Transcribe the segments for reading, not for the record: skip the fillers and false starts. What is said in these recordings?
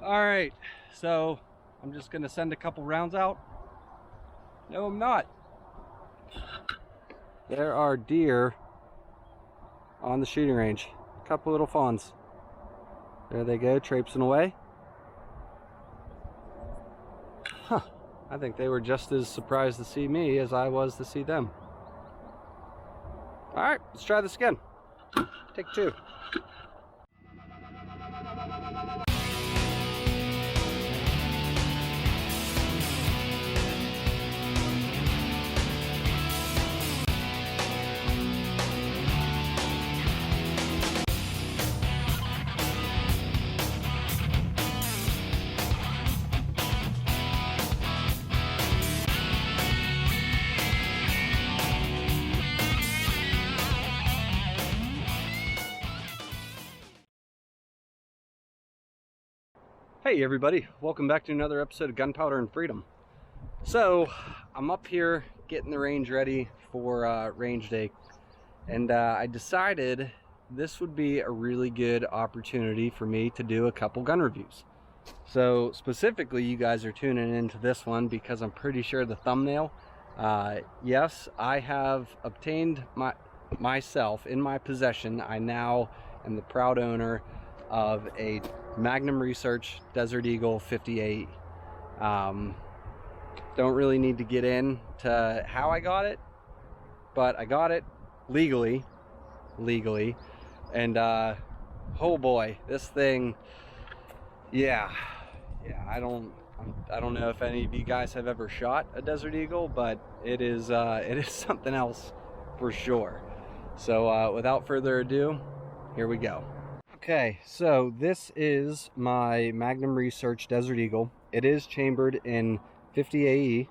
All right, so I'm just gonna send a couple rounds out. No, I'm not. There are deer on the shooting range. A couple little fawns. There they go, traipsing away. Huh, I think they were just as surprised to see me as I was to see them. All right, let's try this again. Take two. Hey everybody, welcome back to another episode of Gunpowder and Freedom. So, I'm up here getting the range ready for range day, and I decided this would be a really good opportunity for me to do a couple gun reviews. So specifically, you guys are tuning into this one because I'm pretty sure the thumbnail, yes, I have obtained myself in my possession. I now am the proud owner of a Magnum Research Desert Eagle 58. Don't really need to get into how I got it, but I got it legally, and oh boy, this thing, yeah, I don't know if any of you guys have ever shot a Desert Eagle, but it is something else for sure. So without further ado, here we go. Okay, so this is my Magnum Research Desert Eagle. It is chambered in 50 AE,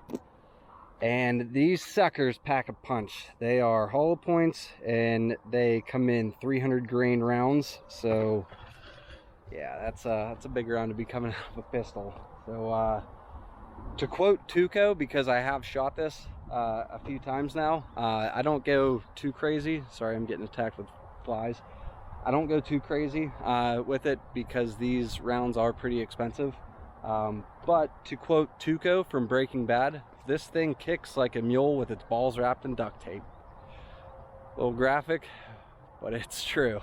and these suckers pack a punch. They are hollow points, and they come in 300 grain rounds. So yeah, that's a big round to be coming out of a pistol. So to quote Tuco, because I have shot this a few times now, I don't go too crazy. Sorry, I'm getting attacked with flies. I don't go too crazy with it because these rounds are pretty expensive. But to quote Tuco from Breaking Bad, this thing kicks like a mule with its balls wrapped in duct tape. A little graphic, but it's true.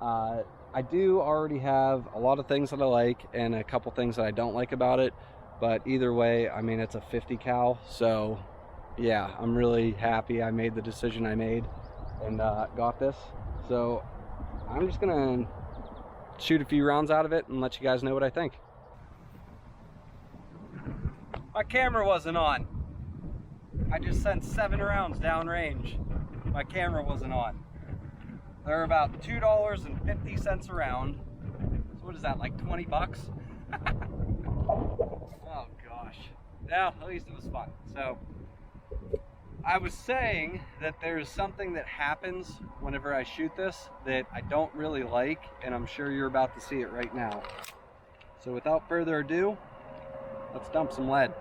I do already have a lot of things that I like and a couple things that I don't like about it. But either way, I mean, it's a 50 cal. So yeah, I'm really happy I made the decision I made and got this. So I'm just gonna shoot a few rounds out of it and let you guys know what I think. My camera wasn't on. I just sent 7 rounds downrange. My camera wasn't on. They're about $2.50 a round. So what is that, like 20 bucks? Oh gosh. Well, at least it was fun. So I was saying that there's something that happens whenever I shoot this that I don't really like, and I'm sure you're about to see it right now. So without further ado, let's dump some lead.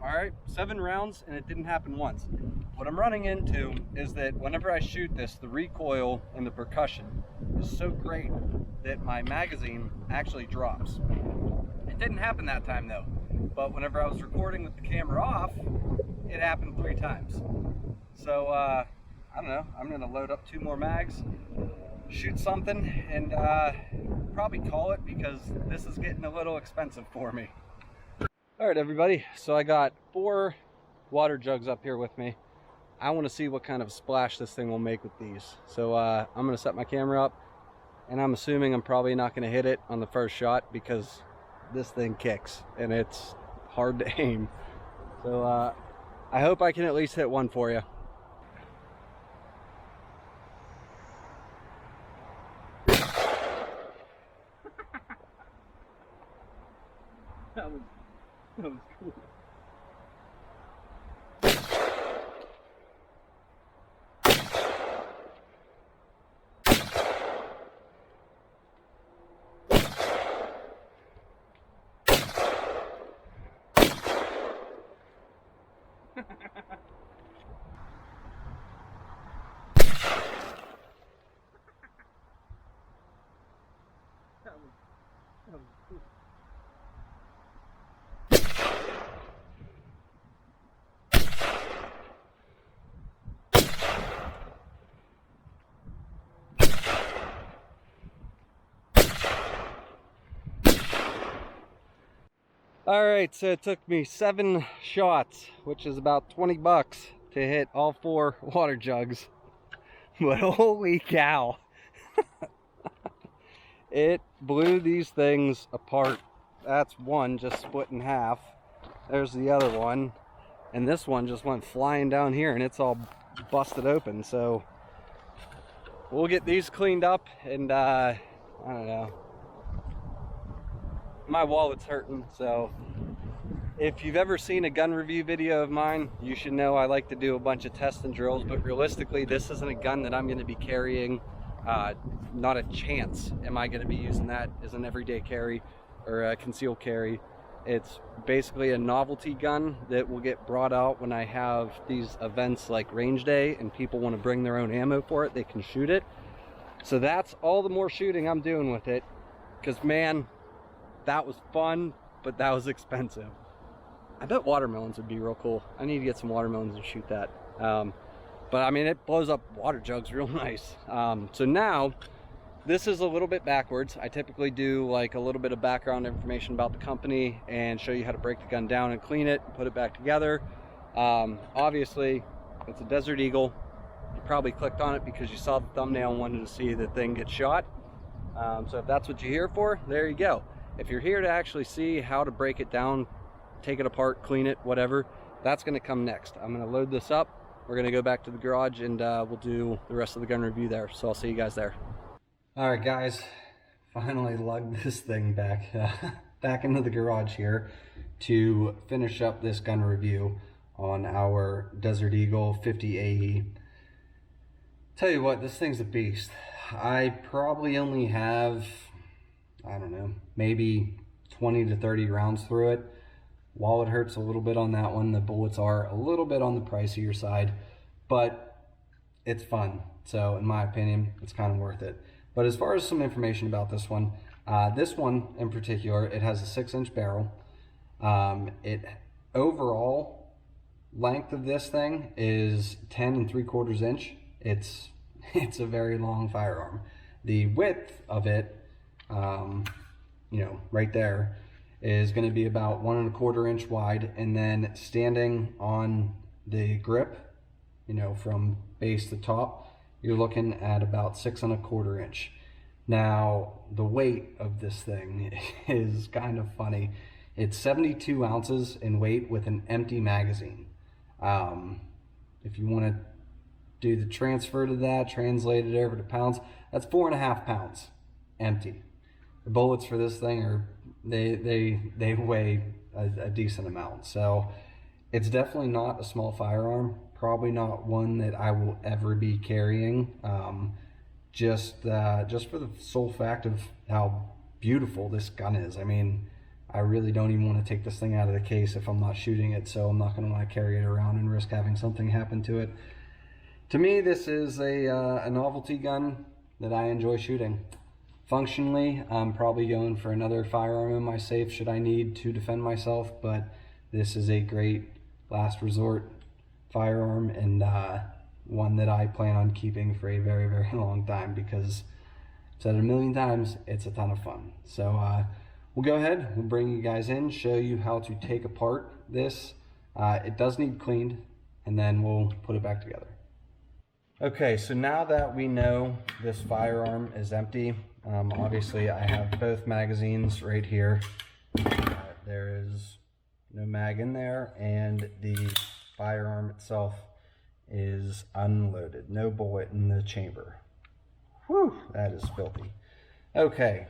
Alright, 7 rounds, and it didn't happen once. What I'm running into is that whenever I shoot this, the recoil and the percussion is so great that my magazine actually drops. It didn't happen that time though, but whenever I was recording with the camera off, it happened 3 times. So I don't know, I'm gonna load up 2 more mags, shoot something, and probably call it, because this is getting a little expensive for me. All right, everybody, so I got 4 water jugs up here with me. I want to see what kind of splash this thing will make with these. So I'm going to set my camera up, and I'm assuming I'm probably not going to hit it on the first shot because this thing kicks and it's hard to aim. So I hope I can at least hit one for you. That was cool. All right, so it took me 7 shots, which is about 20 bucks to hit all 4 water jugs. But holy cow, it blew these things apart. That's one just split in half. There's the other one. And this one just went flying down here and it's all busted open. So we'll get these cleaned up and I don't know. My wallet's hurting, so if you've ever seen a gun review video of mine, you should know I like to do a bunch of tests and drills, but realistically, this isn't a gun that I'm going to be carrying. Not a chance am I going to be using that as an everyday carry or a concealed carry. It's basically a novelty gun that will get brought out when I have these events like range day and people want to bring their own ammo for it. They can shoot it. So that's all the more shooting I'm doing with it, because man, that was fun, but that was expensive. I bet watermelons would be real cool. I need to get some watermelons and shoot that. But I mean, it blows up water jugs real nice. So now, this is a little bit backwards. I typically do like a little bit of background information about the company and show you how to break the gun down and clean it, put it back together. Obviously, it's a Desert Eagle. You probably clicked on it because you saw the thumbnail and wanted to see the thing get shot. So if that's what you're here for, there you go. If you're here to actually see how to break it down, take it apart, clean it, whatever, that's going to come next. I'm going to load this up. We're going to go back to the garage and we'll do the rest of the gun review there. So I'll see you guys there. All right, guys, finally lugged this thing back back into the garage here to finish up this gun review on our Desert Eagle 50 AE. Tell you what, this thing's a beast. I probably only have, I don't know, maybe 20 to 30 rounds through it. While it hurts a little bit on that one, the bullets are a little bit on the pricier side, but it's fun. So in my opinion, it's kind of worth it. But as far as some information about this one in particular, it has a 6-inch barrel. Overall length of this thing is 10 3/4 inch. It's a very long firearm. The width of it, you know, right there, is going to be about 1 1/4 inch wide, and then standing on the grip, you know, from base to top, you're looking at about 6 1/4 inch. Now, the weight of this thing is kind of funny. It's 72 ounces in weight with an empty magazine. If you want to do the transfer to that, translate it over to pounds, that's 4.5 pounds empty. The bullets for this thing are, they weigh a decent amount. So it's definitely not a small firearm, probably not one that I will ever be carrying, just for the sole fact of how beautiful this gun is. I mean, I really don't even want to take this thing out of the case if I'm not shooting it, so I'm not going to want to carry it around and risk having something happen to it. To me, this is a novelty gun that I enjoy shooting. Functionally, I'm probably going for another firearm in my safe should I need to defend myself, but this is a great last resort firearm, and one that I plan on keeping for a very, very long time, because I've said it a million times, it's a ton of fun. So we'll go ahead, we'll bring you guys in, show you how to take apart this. It does need cleaned, and then we'll put it back together. Okay, so now that we know this firearm is empty, obviously I have both magazines right here. There is no mag in there, and the firearm itself is unloaded. No bullet in the chamber. Whew, that is filthy. Okay,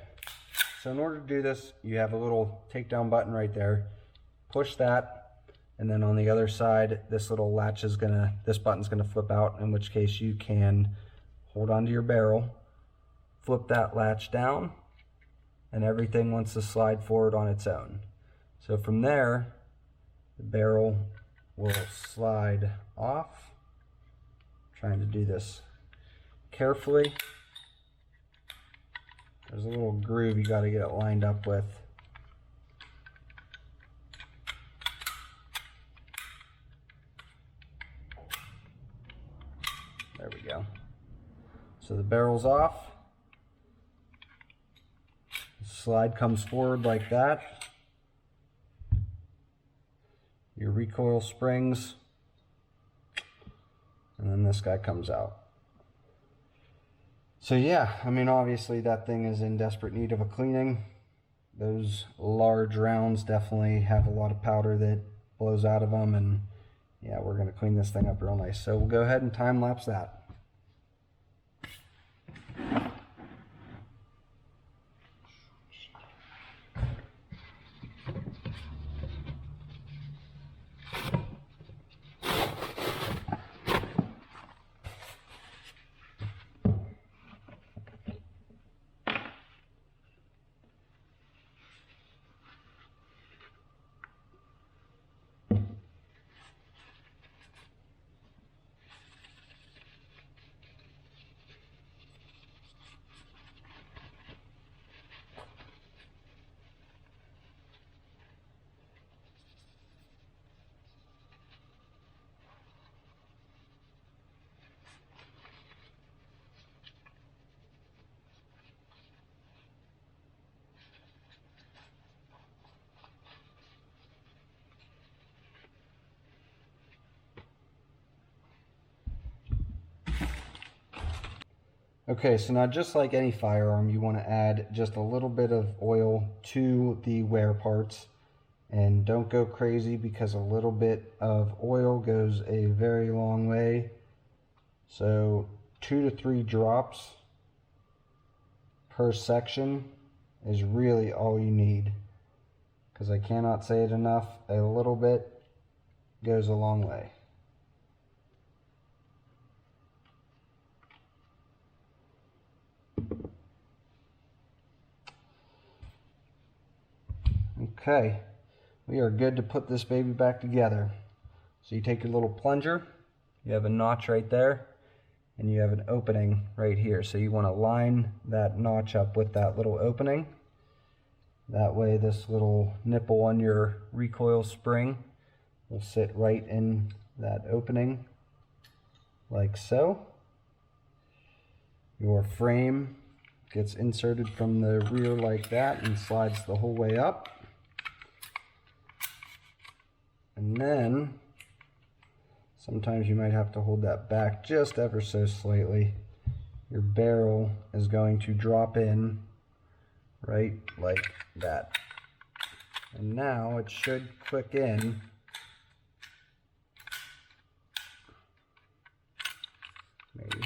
so in order to do this, you have a little takedown button right there. Push that, and then on the other side, this little latch is this button's gonna flip out, in which case you can hold onto your barrel, flip that latch down, and everything wants to slide forward on its own. So from there, the barrel will slide off. I'm trying to do this carefully. There's a little groove you got to get it lined up with. There we go. So the barrel's off. The slide comes forward like that. Your recoil springs. And then this guy comes out. So yeah, I mean, obviously that thing is in desperate need of a cleaning. Those large rounds definitely have a lot of powder that blows out of them, and yeah, we're going to clean this thing up real nice. So we'll go ahead and time lapse that. Okay, so now just like any firearm, you want to add just a little bit of oil to the wear parts. And don't go crazy, because a little bit of oil goes a very long way. So 2 to 3 drops per section is really all you need. Because I cannot say it enough, a little bit goes a long way. Okay, we are good to put this baby back together. So you take your little plunger, you have a notch right there, and you have an opening right here. So you want to line that notch up with that little opening. That way this little nipple on your recoil spring will sit right in that opening, like so. Your frame gets inserted from the rear like that and slides the whole way up. And then sometimes you might have to hold that back just ever so slightly. Your barrel is going to drop in right like that. And now it should click in. Maybe.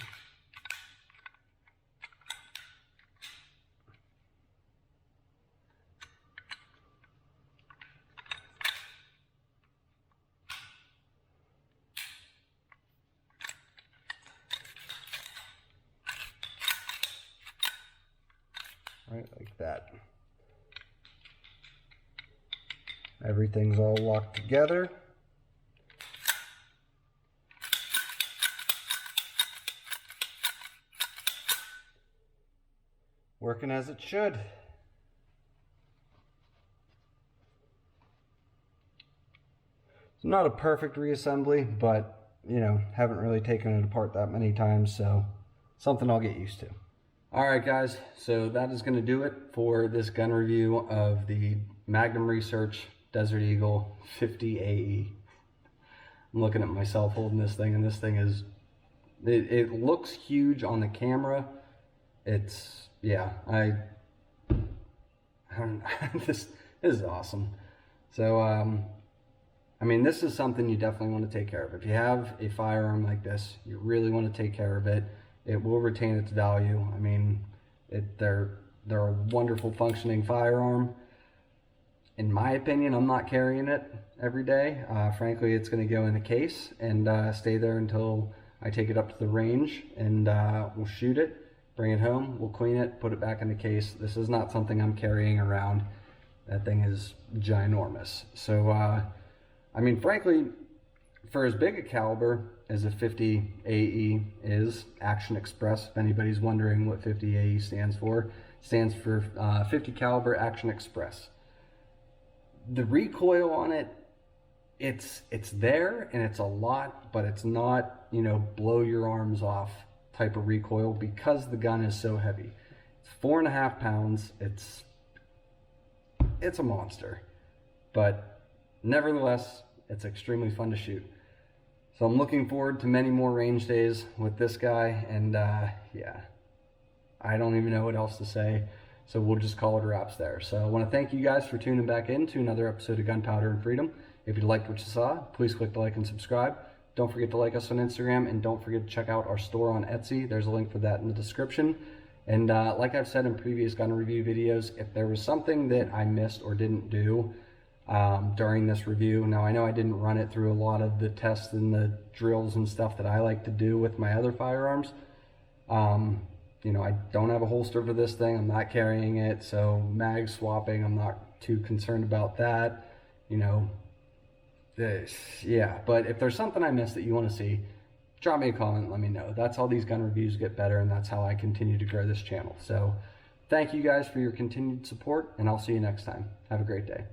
Right like that. Everything's all locked together. Working as it should. It's not a perfect reassembly, but you know, haven't really taken it apart that many times, so something I'll get used to. Alright guys, so that is going to do it for this gun review of the Magnum Research Desert Eagle 50 AE. I'm looking at myself holding this thing, and this thing is, it looks huge on the camera. It's, yeah, this is awesome. So, I mean, this is something you definitely want to take care of. If you have a firearm like this, you really want to take care of it. It will retain its value. I mean, they're a wonderful functioning firearm. In my opinion, I'm not carrying it every day. Frankly, it's going to go in the case and stay there until I take it up to the range, and we'll shoot it, bring it home, we'll clean it, put it back in the case. This is not something I'm carrying around. That thing is ginormous. So, I mean, frankly, for as big a caliber as a 50 AE is, Action Express, if anybody's wondering what 50 AE stands for, stands for 50 caliber Action Express. The recoil on it, it's there and it's a lot, but it's not, you know, blow your arms off type of recoil because the gun is so heavy. It's 4.5 pounds. It's a monster, but nevertheless, it's extremely fun to shoot. So I'm looking forward to many more range days with this guy, and yeah, I don't even know what else to say. So we'll just call it wraps there. So I want to thank you guys for tuning back in to another episode of Gunpowder and Freedom. If you liked what you saw, please click the like and subscribe. Don't forget to like us on Instagram, and don't forget to check out our store on Etsy. There's a link for that in the description. And like I've said in previous gun review videos, if there was something that I missed or didn't do during this review, now I know I didn't run it through a lot of the tests and the drills and stuff that I like to do with my other firearms. You know, I don't have a holster for this thing. I'm not carrying it, so mag swapping, I'm not too concerned about that. You know, yeah, but if there's something I missed that you want to see, drop me a comment and let me know. That's how these gun reviews get better, and that's how I continue to grow this channel. So thank you guys for your continued support, and I'll see you next time. Have a great day.